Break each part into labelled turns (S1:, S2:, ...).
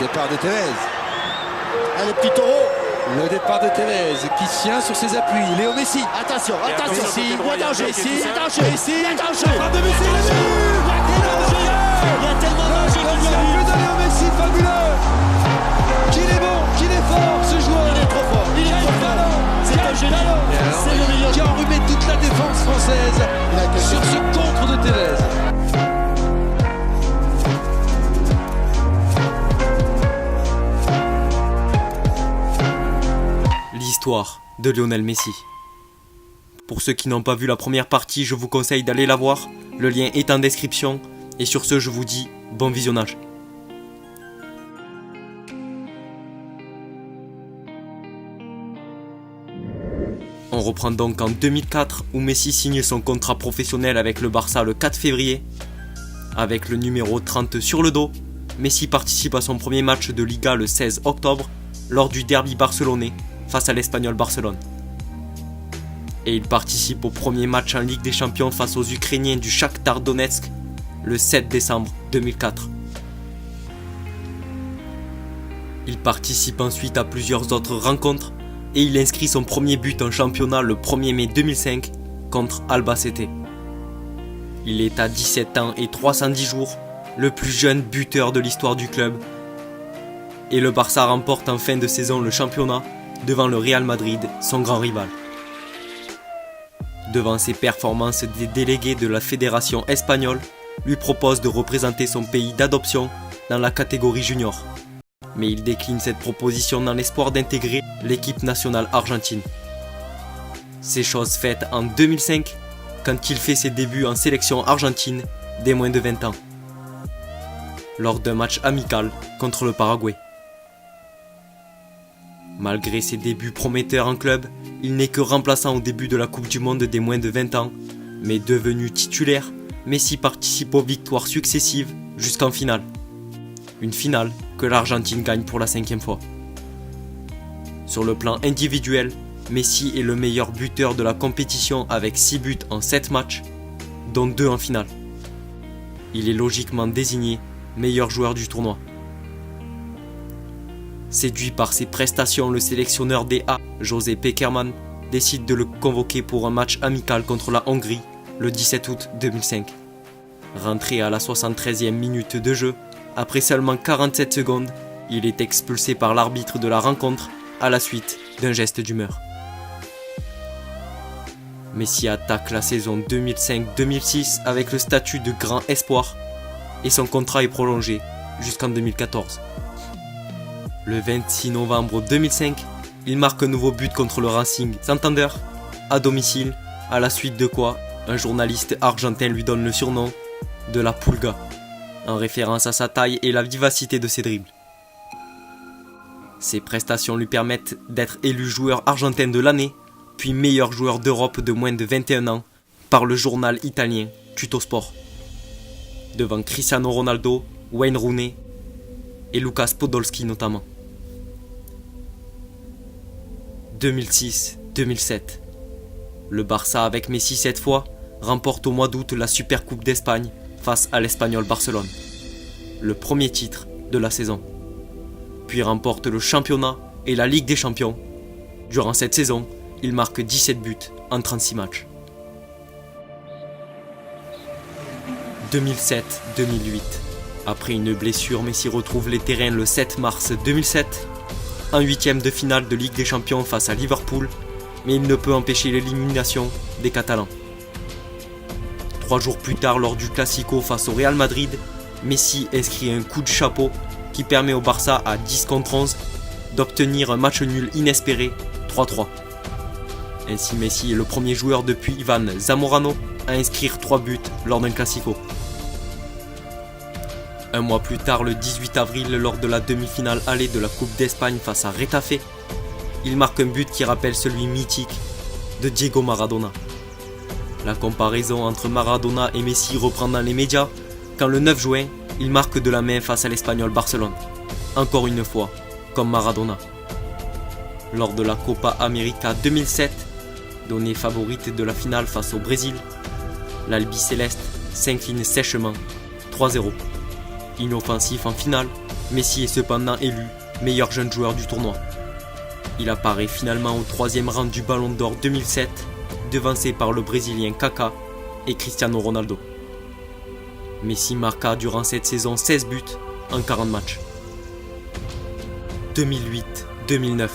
S1: Le départ de Tevez.
S2: Le petit taureau.
S1: Le départ de Tevez qui tient sur ses appuis. Léo Messi.
S2: Attention.
S1: Messi,
S2: Il y a danger.
S1: Messi,
S2: Il y a danger.
S1: Messi,
S2: Il y a danger.
S1: frappe de Messi.
S2: Il y a tellement danger
S1: Le
S2: qu'il y a
S1: but
S2: eu.
S1: de Léo Messi, fabuleux. Qu'il est bon, qu'il est fort ce joueur.
S2: Il est trop fort. Il est trop fort. C'est un génie. C'est le meilleur.
S1: Qui a enrhumé toute la défense française sur ce contre de Tevez.
S3: L'histoire de Lionel Messi. Pour ceux qui n'ont pas vu la première partie, je vous conseille d'aller la voir. Le lien est en description. Et sur ce, je vous dis bon visionnage. On reprend donc en 2004 où Messi signe son contrat professionnel avec le Barça le 4 février. Avec le numéro 30 sur le dos, Messi participe à son premier match de Liga le 16 octobre lors du derby barcelonais face à l'Espagnol Barcelone. Et il participe au premier match en Ligue des Champions face aux Ukrainiens du Shakhtar Donetsk le 7 décembre 2004. Il participe ensuite à plusieurs autres rencontres et il inscrit son premier but en championnat le 1er mai 2005 contre Albacete. Il est à 17 ans et 310 jours le plus jeune buteur de l'histoire du club. Et le Barça remporte en fin de saison le championnat devant le Real Madrid, son grand rival. Devant ses performances, des délégués de la fédération espagnole lui proposent de représenter son pays d'adoption dans la catégorie junior. Mais il décline cette proposition dans l'espoir d'intégrer l'équipe nationale argentine. C'est chose faite en 2005 quand il fait ses débuts en sélection argentine dès moins de 20 ans, lors d'un match amical contre le Paraguay. Malgré ses débuts prometteurs en club, il n'est que remplaçant au début de la Coupe du Monde des moins de 20 ans, mais devenu titulaire, Messi participe aux victoires successives jusqu'en finale. Une finale que l'Argentine gagne pour la 5e fois. Sur le plan individuel, Messi est le meilleur buteur de la compétition avec 6 buts en 7 matchs, dont 2 en finale. Il est logiquement désigné meilleur joueur du tournoi. Séduit par ses prestations, le sélectionneur des A, José Pekerman, décide de le convoquer pour un match amical contre la Hongrie le 17 août 2005. Rentré à la 73e minute de jeu, après seulement 47 secondes, il est expulsé par l'arbitre de la rencontre à la suite d'un geste d'humeur. Messi attaque la saison 2005-2006 avec le statut de grand espoir et son contrat est prolongé jusqu'en 2014. Le 26 novembre 2005, il marque un nouveau but contre le Racing Santander à domicile, à la suite de quoi un journaliste argentin lui donne le surnom de la Pulga, en référence à sa taille et la vivacité de ses dribbles. Ses prestations lui permettent d'être élu joueur argentin de l'année, puis meilleur joueur d'Europe de moins de 21 ans par le journal italien Tuttosport, devant Cristiano Ronaldo, Wayne Rooney et Lucas Podolski notamment. 2006-2007. Le Barça avec Messi cette fois remporte au mois d'août la Supercoupe d'Espagne face à l'Espagnol Barcelone, le premier titre de la saison. Puis remporte le championnat et la Ligue des Champions. Durant cette saison, il marque 17 buts en 36 matchs. 2007-2008. Après une blessure, Messi retrouve les terrains le 7 mars 2007, en huitième de finale de Ligue des Champions face à Liverpool, mais il ne peut empêcher l'élimination des Catalans. 3 jours plus tard, lors du Classico face au Real Madrid, Messi inscrit un coup de chapeau qui permet au Barça à 10 contre 11 d'obtenir un match nul inespéré 3-3. Ainsi, Messi est le premier joueur depuis Ivan Zamorano à inscrire 3 buts lors d'un Classico. Un mois plus tard, le 18 avril, lors de la demi-finale allée de la Coupe d'Espagne face à Retafe, il marque un but qui rappelle celui mythique de Diego Maradona. La comparaison entre Maradona et Messi reprend dans les médias quand le 9 juin, il marque de la main face à l'Espagnol Barcelone. Encore une fois, comme Maradona. Lors de la Copa América 2007, donnée favorite de la finale face au Brésil, l'Albiceleste s'incline sèchement 3-0. Inoffensif en finale, Messi est cependant élu meilleur jeune joueur du tournoi. Il apparaît finalement au 3e rang du Ballon d'Or 2007, devancé par le Brésilien Kaká et Cristiano Ronaldo. Messi marqua durant cette saison 16 buts en 40 matchs. 2008-2009.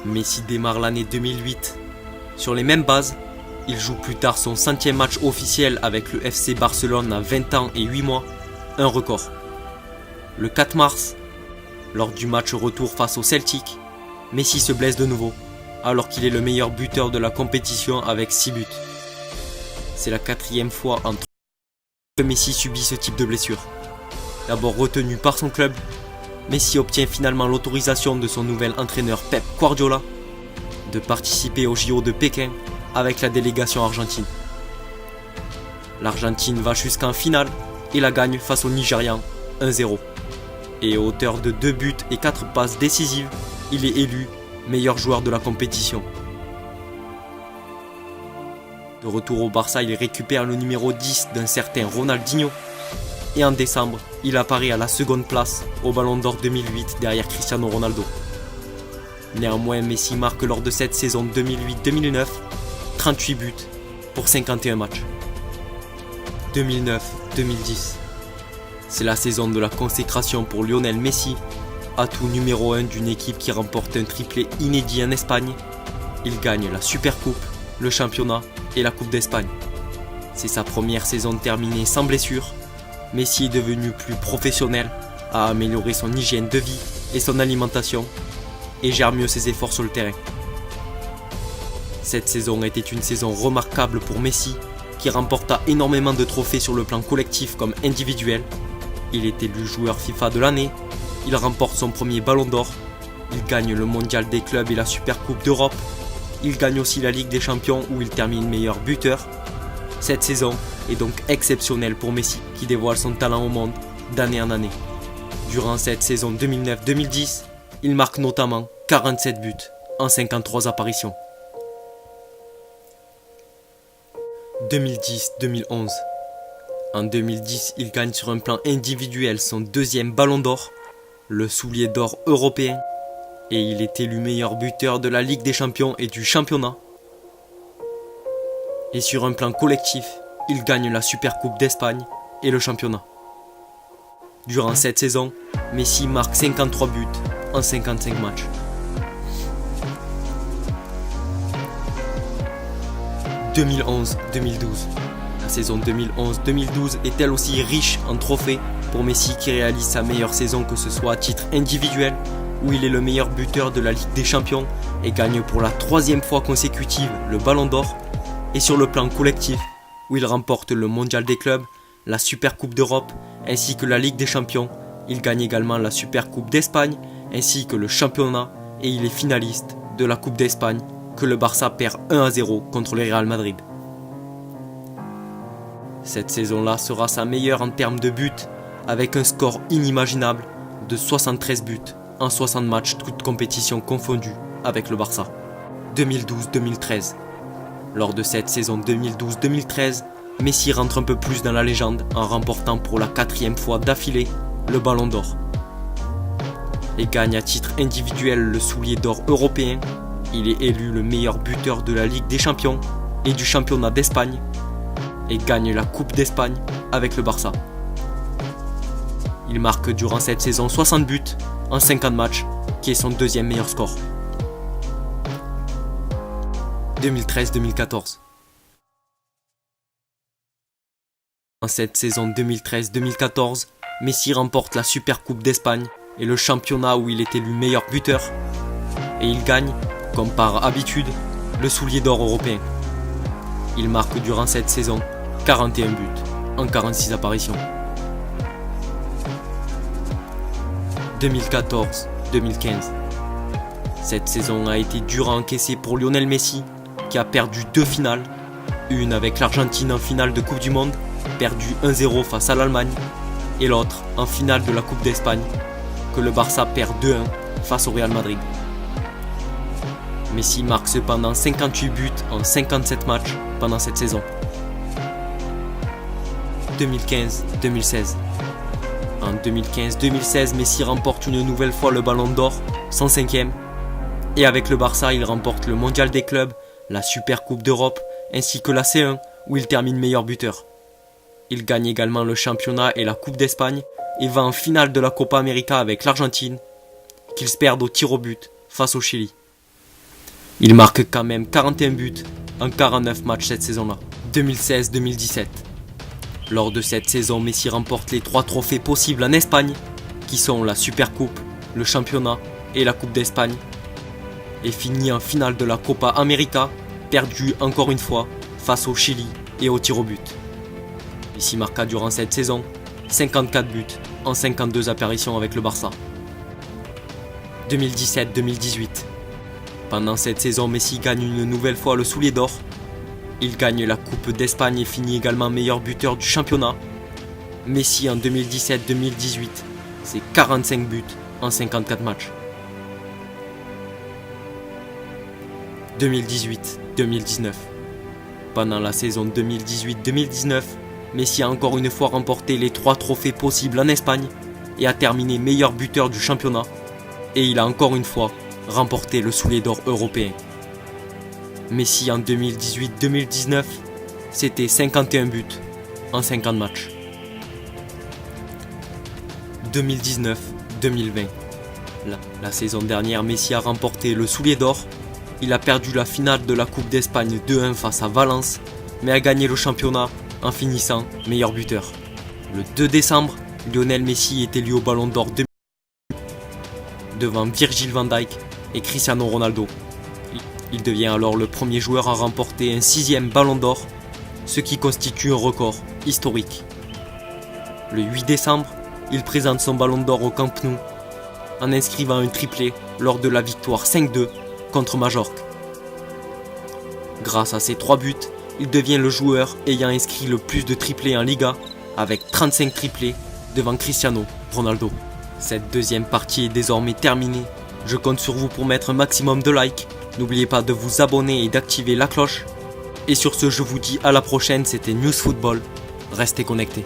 S3: Messi démarre l'année 2008. Sur les mêmes bases, il joue plus tard son 100e match officiel avec le FC Barcelone à 20 ans et 8 mois, un record. Le 4 mars, lors du match retour face au Celtic, Messi se blesse de nouveau, alors qu'il est le meilleur buteur de la compétition avec 6 buts. C'est la 4e fois en 3 ans que Messi subit ce type de blessure. D'abord retenu par son club, Messi obtient finalement l'autorisation de son nouvel entraîneur Pep Guardiola de participer au JO de Pékin avec la délégation argentine. L'Argentine va jusqu'en finale et la gagne face au Nigérian 1-0. Et auteur de 2 buts et 4 passes décisives, il est élu meilleur joueur de la compétition. De retour au Barça, il récupère le numéro 10 d'un certain Ronaldinho. Et en décembre, il apparaît à la seconde place au Ballon d'Or 2008 derrière Cristiano Ronaldo. Néanmoins, Messi marque lors de cette saison 2008-2009 38 buts pour 51 matchs. 2009-2010. C'est la saison de la consécration pour Lionel Messi, atout numéro 1 d'une équipe qui remporte un triplé inédit en Espagne. Il gagne la Supercoupe, le championnat et la Coupe d'Espagne. C'est sa première saison terminée sans blessure. Messi est devenu plus professionnel, a amélioré son hygiène de vie et son alimentation et gère mieux ses efforts sur le terrain. Cette saison était une saison remarquable pour Messi, qui remporta énormément de trophées sur le plan collectif comme individuel. Il est élu joueur FIFA de l'année, il remporte son premier Ballon d'Or, il gagne le Mondial des clubs et la Supercoupe d'Europe, il gagne aussi la Ligue des Champions où il termine meilleur buteur. Cette saison est donc exceptionnelle pour Messi qui dévoile son talent au monde d'année en année. Durant cette saison 2009-2010, il marque notamment 47 buts en 53 apparitions. 2010-2011. En 2010, il gagne sur un plan individuel son 2e Ballon d'Or, le soulier d'or européen, et il est élu meilleur buteur de la Ligue des Champions et du championnat. Et sur un plan collectif, il gagne la Supercoupe d'Espagne et le championnat. Durant cette saison, Messi marque 53 buts en 55 matchs. « 2011-2012. La saison 2011-2012 est elle aussi riche en trophées pour Messi qui réalise sa meilleure saison, que ce soit à titre individuel, où il est le meilleur buteur de la Ligue des Champions et gagne pour la 3e fois consécutive le Ballon d'Or, et sur le plan collectif, où il remporte le Mondial des clubs, la Supercoupe d'Europe ainsi que la Ligue des Champions. Il gagne également la Supercoupe d'Espagne ainsi que le championnat, et il est finaliste de la Coupe d'Espagne que le Barça perd 1-0 contre le Real Madrid. Cette saison-là sera sa meilleure en termes de buts, avec un score inimaginable de 73 buts en 60 matchs toutes compétitions confondues avec le Barça. 2012-2013. Lors de cette saison 2012-2013, Messi rentre un peu plus dans la légende en remportant pour la 4e fois d'affilée le Ballon d'Or. Et gagne à titre individuel le soulier d'or européen. Il est élu le meilleur buteur de la Ligue des Champions et du championnat d'Espagne, et gagne la Coupe d'Espagne avec le Barça. Il marque durant cette saison 60 buts en 50 matchs, qui est son 2e meilleur score. 2013-2014. En cette saison 2013-2014, Messi remporte la Supercoupe d'Espagne et le championnat où il est élu meilleur buteur. Et il gagne, comme par habitude, le soulier d'or européen. Il marque durant cette saison 41 buts en 46 apparitions. 2014-2015. Cette saison a été dure à encaisser pour Lionel Messi, qui a perdu 2 finales, une avec l'Argentine en finale de Coupe du Monde, perdu 1-0 face à l'Allemagne, et l'autre en finale de la Coupe d'Espagne, que le Barça perd 2-1 face au Real Madrid. Messi marque cependant 58 buts en 57 matchs pendant cette saison. 2015-2016. En 2015-2016, Messi remporte une nouvelle fois le Ballon d'Or, son 5e. Et avec le Barça, il remporte le Mondial des clubs, la Super Coupe d'Europe, ainsi que la C1, où il termine meilleur buteur. Il gagne également le championnat et la Coupe d'Espagne, et va en finale de la Copa América avec l'Argentine, qu'ils perdent au tir au but face au Chili. Il marque quand même 41 buts en 49 matchs cette saison-là. 2016-2017. Lors de cette saison, Messi remporte les 3 trophées possibles en Espagne, qui sont la Supercoupe, le championnat et la Coupe d'Espagne, et finit en finale de la Copa América, perdue encore une fois face au Chili et au tir au but. Messi marqua durant cette saison 54 buts en 52 apparitions avec le Barça. 2017-2018. Pendant cette saison, Messi gagne une nouvelle fois le Soulier d'Or. Il gagne la Coupe d'Espagne et finit également meilleur buteur du championnat. Messi en 2017-2018, c'est 45 buts en 54 matchs. 2018-2019. Pendant la saison 2018-2019, Messi a encore une fois remporté les 3 trophées possibles en Espagne et a terminé meilleur buteur du championnat. Et il a encore une fois remporté le Soulier d'Or européen. Messi en 2018-2019, c'était 51 buts en 50 matchs. 2019-2020. La saison dernière, Messi a remporté le Soulier d'Or. Il a perdu la finale de la Coupe d'Espagne 2-1 face à Valence, mais a gagné le championnat en finissant meilleur buteur. Le 2 décembre, Lionel Messi est élu au Ballon d'Or 2000 devant Virgil van Dijk et Cristiano Ronaldo. Il devient alors le premier joueur à remporter un 6e Ballon d'Or, ce qui constitue un record historique. Le 8 décembre, il présente son Ballon d'Or au Camp Nou en inscrivant un triplé lors de la victoire 5-2 contre Majorque. Grâce à ses 3 buts, il devient le joueur ayant inscrit le plus de triplés en Liga, avec 35 triplés devant Cristiano Ronaldo. Cette deuxième partie est désormais terminée. Je compte sur vous pour mettre un maximum de likes. N'oubliez pas de vous abonner et d'activer la cloche. Et sur ce, je vous dis à la prochaine, c'était News Football. Restez connectés.